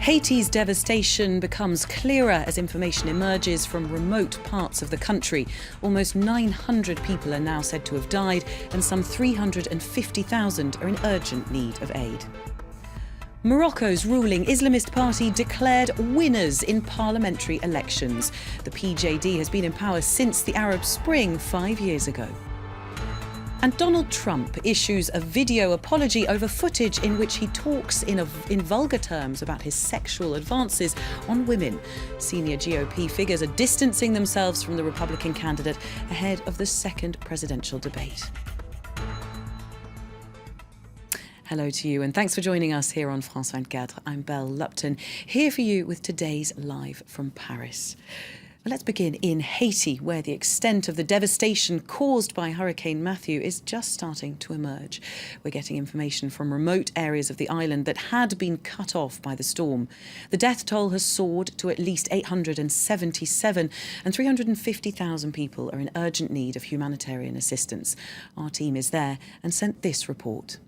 Haiti's devastation becomes clearer as information emerges from remote parts of the country. Almost 900 people are now said to have died, and some 350,000 are in urgent need of aid. Morocco's ruling Islamist party declared winners in parliamentary elections. The PJD has been in power since the Arab Spring 5 years ago. And Donald Trump issues a video apology over footage in which he talks in vulgar terms about his sexual advances on women. Senior GOP figures are distancing themselves from the Republican candidate ahead of the second presidential debate. Hello to you, and thanks for joining us here on France 24. I'm Belle Lupton, here for you with today's Live from Paris. Let's begin in Haiti, where the extent of the devastation caused by Hurricane Matthew is just starting to emerge. We're getting information from remote areas of the island that had been cut off by the storm. The death toll has soared to at least 877, and 350,000 people are in urgent need of humanitarian assistance. Our team is there and sent this report.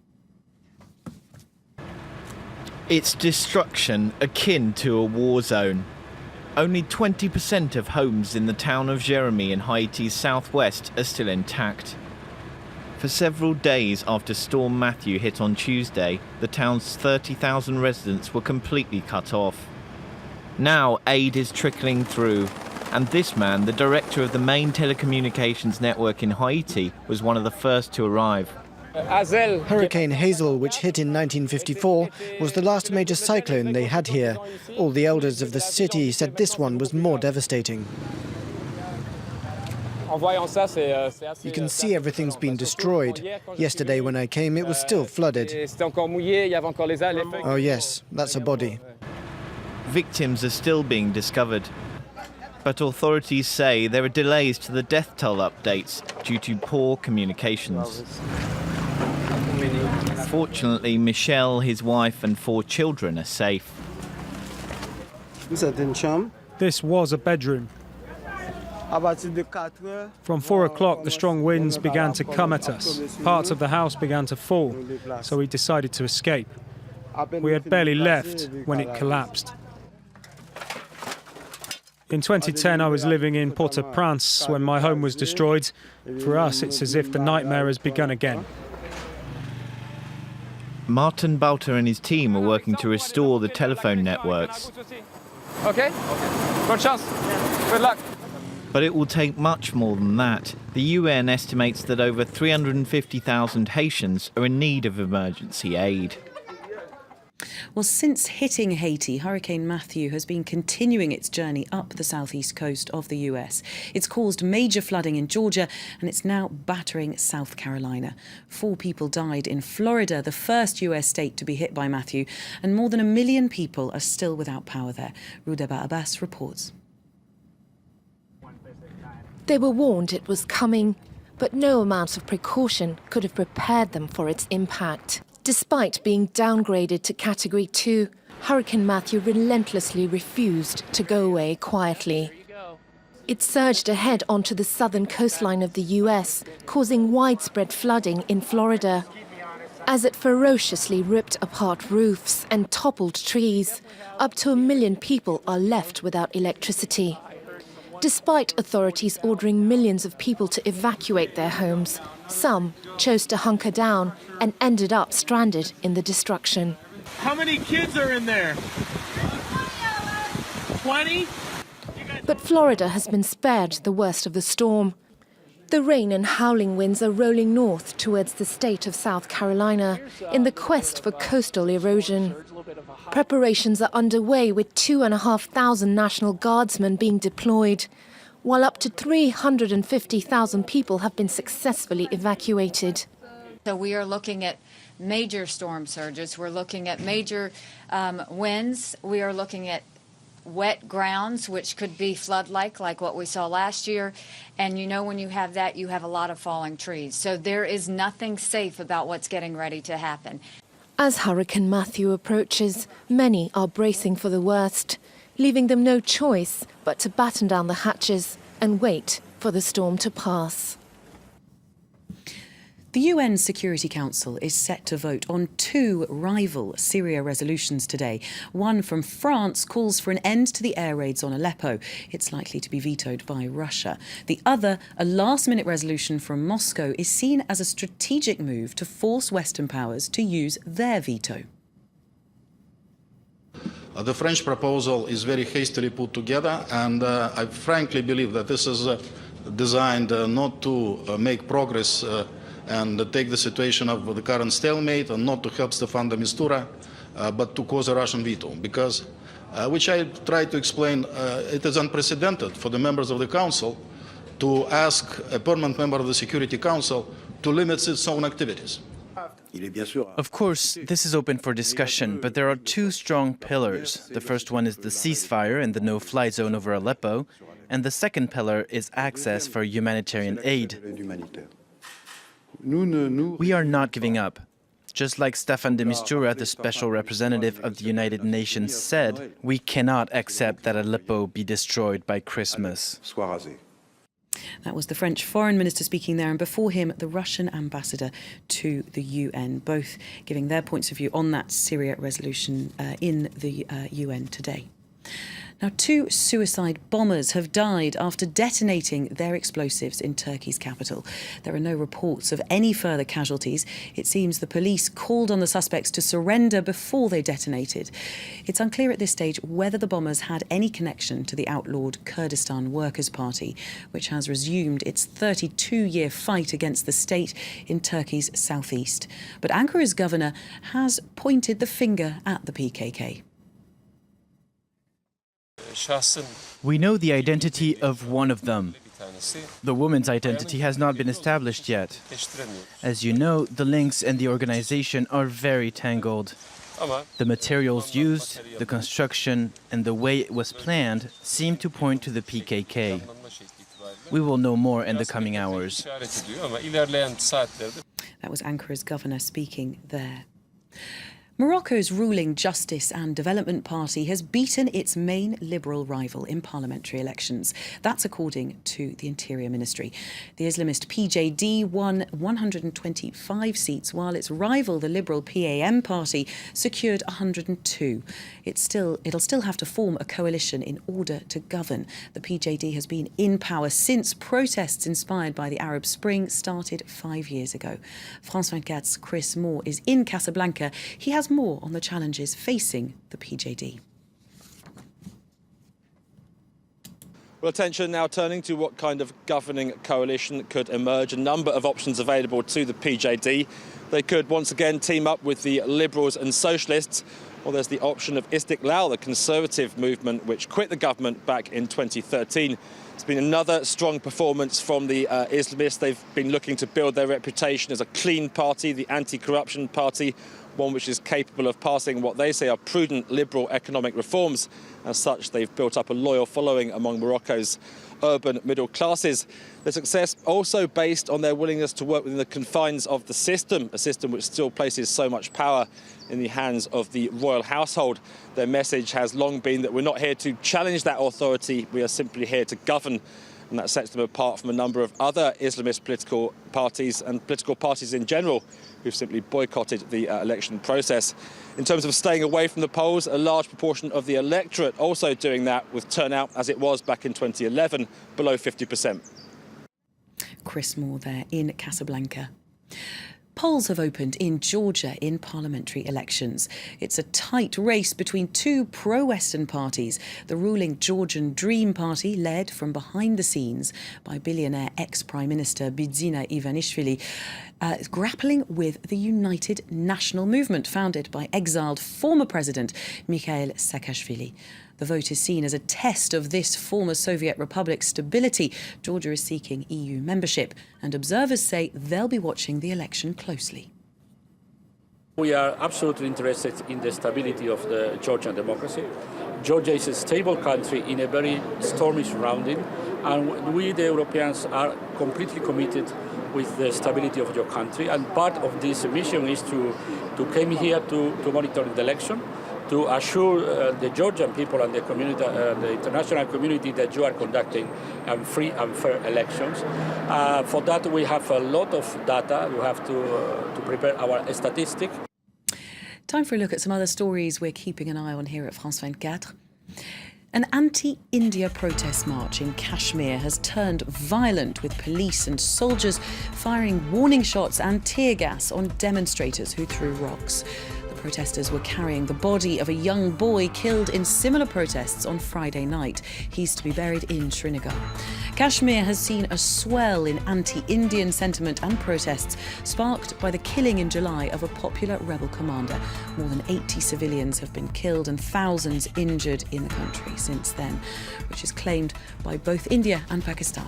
It's destruction akin to a war zone. Only 20% of homes in the town of Jérémie in Haiti's southwest are still intact. For several days after Storm Matthew hit on Tuesday, the town's 30,000 residents were completely cut off. Now aid is trickling through, and this man, the director of the main telecommunications network in Haiti, was one of the first to arrive. Hurricane Hazel, which hit in 1954, was the last major cyclone they had here. All the elders of the city said this one was more devastating. You can see everything's been destroyed. Yesterday when I came, it was still flooded. Oh yes, that's a body. Victims are still being discovered. But authorities say there are delays to the death toll updates due to poor communications. Fortunately, Michel, his wife and 4 children are safe. This was a bedroom. From 4 o'clock, the strong winds began to come at us. Parts of the house began to fall, so we decided to escape. We had barely left when it collapsed. In 2010, I was living in Port-au-Prince when my home was destroyed. For us, it's as if the nightmare has begun again. Martin Balter and his team are working to restore the telephone networks. Okay? Good chance. Good luck. But it will take much more than that. The UN estimates that over 350,000 Haitians are in need of emergency aid. Well, since hitting Haiti, Hurricane Matthew has been continuing its journey up the southeast coast of the US. It's caused major flooding in Georgia, and it's now battering South Carolina. 4 people died in Florida, the first US state to be hit by Matthew, and more than 1 million people are still without power there. Rudeba Abbas reports. They were warned it was coming, but no amount of precaution could have prepared them for its impact. Despite being downgraded to Category 2, Hurricane Matthew relentlessly refused to go away quietly. It surged ahead onto the southern coastline of the US, causing widespread flooding in Florida. As it ferociously ripped apart roofs and toppled trees, up to 1 million people are left without electricity. Despite authorities ordering millions of people to evacuate their homes, some chose to hunker down and ended up stranded in the destruction. How many kids are in there? 20? But Florida has been spared the worst of the storm. The rain and howling winds are rolling north towards the state of South Carolina in the quest for coastal erosion. Preparations are underway with 2,500 National Guardsmen being deployed, while up to 350,000 people have been successfully evacuated. So we are looking at major storm surges. We're looking at major winds. We are looking at wet grounds, which could be flood-like, like what we saw last year. And you know, when you have that, you have a lot of falling trees. So there is nothing safe about what's getting ready to happen. As Hurricane Matthew approaches, many are bracing for the worst, leaving them no choice but to batten down the hatches and wait for the storm to pass. The UN Security Council is set to vote on two rival Syria resolutions today. One from France calls for an end to the air raids on Aleppo. It's likely to be vetoed by Russia. The other, a last-minute resolution from Moscow, is seen as a strategic move to force Western powers to use their veto. The French proposal is very hastily put together, and I frankly believe that this is designed not to make progress and take the situation of the current stalemate and not to help Stefan de Mistura, but to cause a Russian veto. Because, which I tried to explain, it is unprecedented for the members of the Council to ask a permanent member of the Security Council to limit its own activities. Of course, this is open for discussion, but there are two strong pillars. The first one is the ceasefire and the no-fly zone over Aleppo, and the second pillar is access for humanitarian aid. We are not giving up. Just like Stefan de Mistura, the special representative of the United Nations, said, we cannot accept that Aleppo be destroyed by Christmas. That was the French foreign minister speaking there, and before him, the Russian ambassador to the UN, both giving their points of view on that Syria resolution in the UN today. Now, two suicide bombers have died after detonating their explosives in Turkey's capital. There are no reports of any further casualties. It seems the police called on the suspects to surrender before they detonated. It's unclear at this stage whether the bombers had any connection to the outlawed Kurdistan Workers' Party, which has resumed its 32-year fight against the state in Turkey's southeast. But Ankara's governor has pointed the finger at the PKK. We know the identity of one of them. The woman's identity has not been established yet. As you know, the links and the organization are very tangled. The materials used, the construction, and the way it was planned seem to point to the PKK. We will know more in the coming hours. That was Ankara's governor speaking there. Morocco's ruling Justice and Development Party has beaten its main liberal rival in parliamentary elections. That's according to the Interior Ministry. The Islamist PJD won 125 seats, while its rival, the liberal PAM party, secured 102. It'll still have to form a coalition in order to govern. The PJD has been in power since protests inspired by the Arab Spring started 5 years ago. France 24's Chris Moore is in Casablanca. He has more on the challenges facing the PJD. Well, attention now turning to what kind of governing coalition could emerge. A number of options available to the PJD. They could once again team up with the Liberals and Socialists. Or there's the option of Istiqlal, the conservative movement which quit the government back in 2013. It's been another strong performance from the Islamists. They've been looking to build their reputation as a clean party, the anti-corruption party, one which is capable of passing what they say are prudent liberal economic reforms. As such, they've built up a loyal following among Morocco's urban middle classes. Their success also based on their willingness to work within the confines of the system, a system which still places so much power in the hands of the royal household. Their message has long been that we're not here to challenge that authority, we are simply here to govern. And that sets them apart from a number of other Islamist political parties and political parties in general who've simply boycotted the election process. In terms of staying away from the polls, a large proportion of the electorate also doing that, with turnout as it was back in 2011, below 50%. Chris Moore there in Casablanca. Polls have opened in Georgia in parliamentary elections. It's a tight race between two pro-Western parties. The ruling Georgian Dream Party, led from behind the scenes by billionaire ex-Prime Minister Bidzina Ivanishvili, is grappling with the United National Movement, founded by exiled former President Mikhail Saakashvili. The vote is seen as a test of this former Soviet republic's stability. Georgia is seeking EU membership, and observers say they'll be watching the election closely. We are absolutely interested in the stability of the Georgian democracy. Georgia is a stable country in a very stormy surrounding, and we, the Europeans, are completely committed with the stability of your country. And part of this mission is to come here to monitor the election, to assure the Georgian people and the community, the international community, that you are conducting free and fair elections. For that, we have a lot of data. We have to prepare our statistics. Time for a look at some other stories we're keeping an eye on here at France 24. An anti-India protest march in Kashmir has turned violent, with police and soldiers firing warning shots and tear gas on demonstrators who threw rocks. The protesters were carrying the body of a young boy killed in similar protests on Friday night. He's to be buried in Srinagar. Kashmir has seen a swell in anti-Indian sentiment and protests, sparked by the killing in July of a popular rebel commander. More than 80 civilians have been killed and thousands injured in the country since then, which is claimed by both India and Pakistan.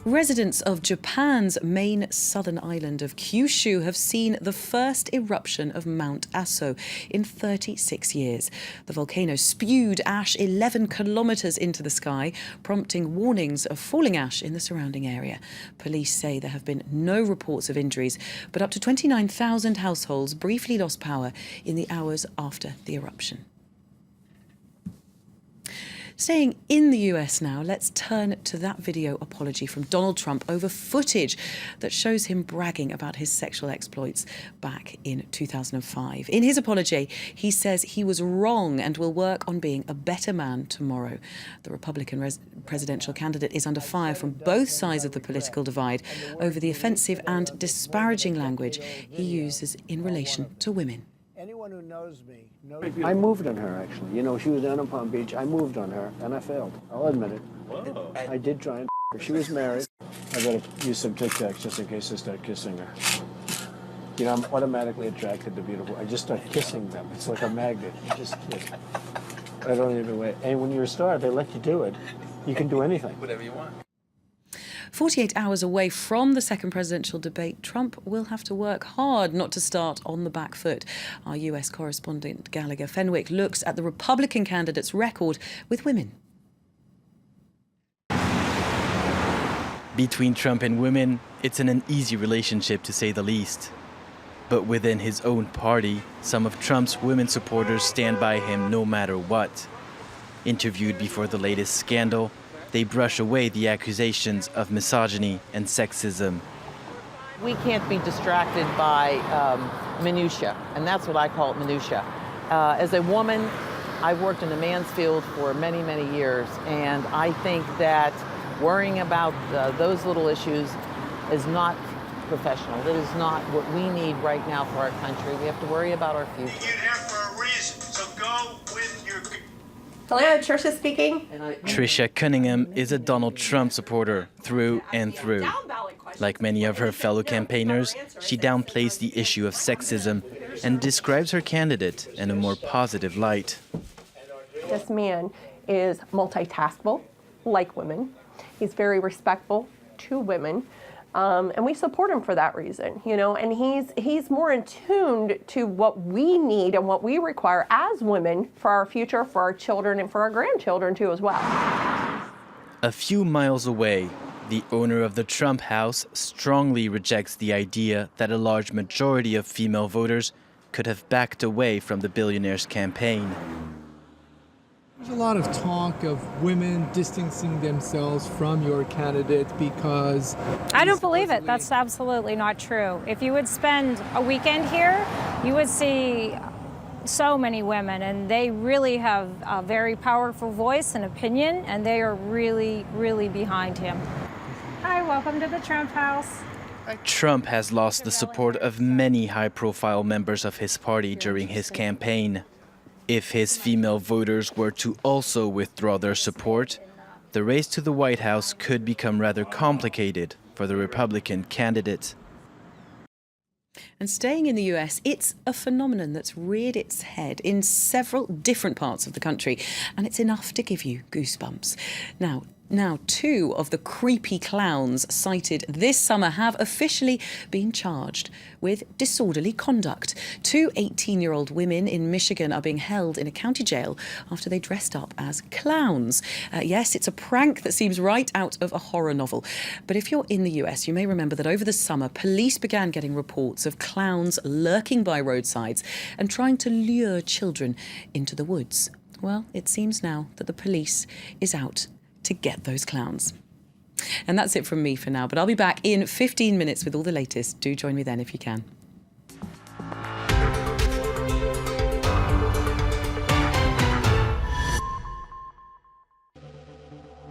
Residents of Japan's main southern island of Kyushu have seen the first eruption of Mount Aso in 36 years. The volcano spewed ash 11 kilometres into the sky, prompting warnings of falling ash in the surrounding area. Police say there have been no reports of injuries, but up to 29,000 households briefly lost power in the hours after the eruption. Staying in the US now, let's turn to that video apology from Donald Trump over footage that shows him bragging about his sexual exploits back in 2005. In his apology, he says he was wrong and will work on being a better man tomorrow. The Republican presidential candidate is under fire from both sides of the political divide over the offensive and disparaging language he uses in relation to women. Anyone who knows me knows I moved on her, actually. You know, she was down in Palm Beach. I moved on her, and I failed. I'll admit it. Whoa. I did try and her. She was married. I gotta use some Tic Tacs just in case I start kissing her. You know, I'm automatically attracted to beautiful. I just start kissing them. It's like a magnet. You just kiss. I don't even wait. And when you're a star, they let you do it. You can do anything. Whatever you want. 48 hours away from the second presidential debate, Trump will have to work hard not to start on the back foot. Our US correspondent Gallagher Fenwick looks at the Republican candidate's record with women. Between Trump and women, it's an uneasy relationship to say the least. But within his own party, some of Trump's women supporters stand by him no matter what. Interviewed before the latest scandal, they brush away the accusations of misogyny and sexism. We can't be distracted by minutia, and that's what I call it, minutia. As a woman, I've worked in the man's field for many, many years, and I think that worrying about those little issues is not professional. It is not what we need right now for our country. We have to worry about our future. You're here for a reason, so go with your... Hello, Tricia speaking. Tricia Cunningham is a Donald Trump supporter through and through. Like many of her fellow campaigners, she downplays the issue of sexism and describes her candidate in a more positive light. This man is multitaskable, like women. He's very respectful to women. And we support him for that reason, you know, and he's more in tune to what we need and what we require as women for our future, for our children, and for our grandchildren too as well. A few miles away, the owner of the Trump house strongly rejects the idea that a large majority of female voters could have backed away from the billionaire's campaign. There's a lot of talk of women distancing themselves from your candidate because... I don't believe it. That's absolutely not true. If you would spend a weekend here, you would see so many women, and they really have a very powerful voice and opinion, and they are really, really behind him. Hi, welcome to the Trump house. Trump has lost the support of many high-profile members of his party during his campaign. If his female voters were to also withdraw their support, the race to the White House could become rather complicated for the Republican candidate. And staying in the US, it's a phenomenon that's reared its head in several different parts of the country, and it's enough to give you goosebumps. Now, Now, 2 of the creepy clowns cited this summer have officially been charged with disorderly conduct. 2 18-year-old women in Michigan are being held in a county jail after they dressed up as clowns. Yes, it's a prank that seems right out of a horror novel. But if you're in the US, you may remember that over the summer, police began getting reports of clowns lurking by roadsides and trying to lure children into the woods. Well, it seems now that the police is out to get those clowns. And that's it from me for now, but I'll be back in 15 minutes with all the latest. Do join me then if you can.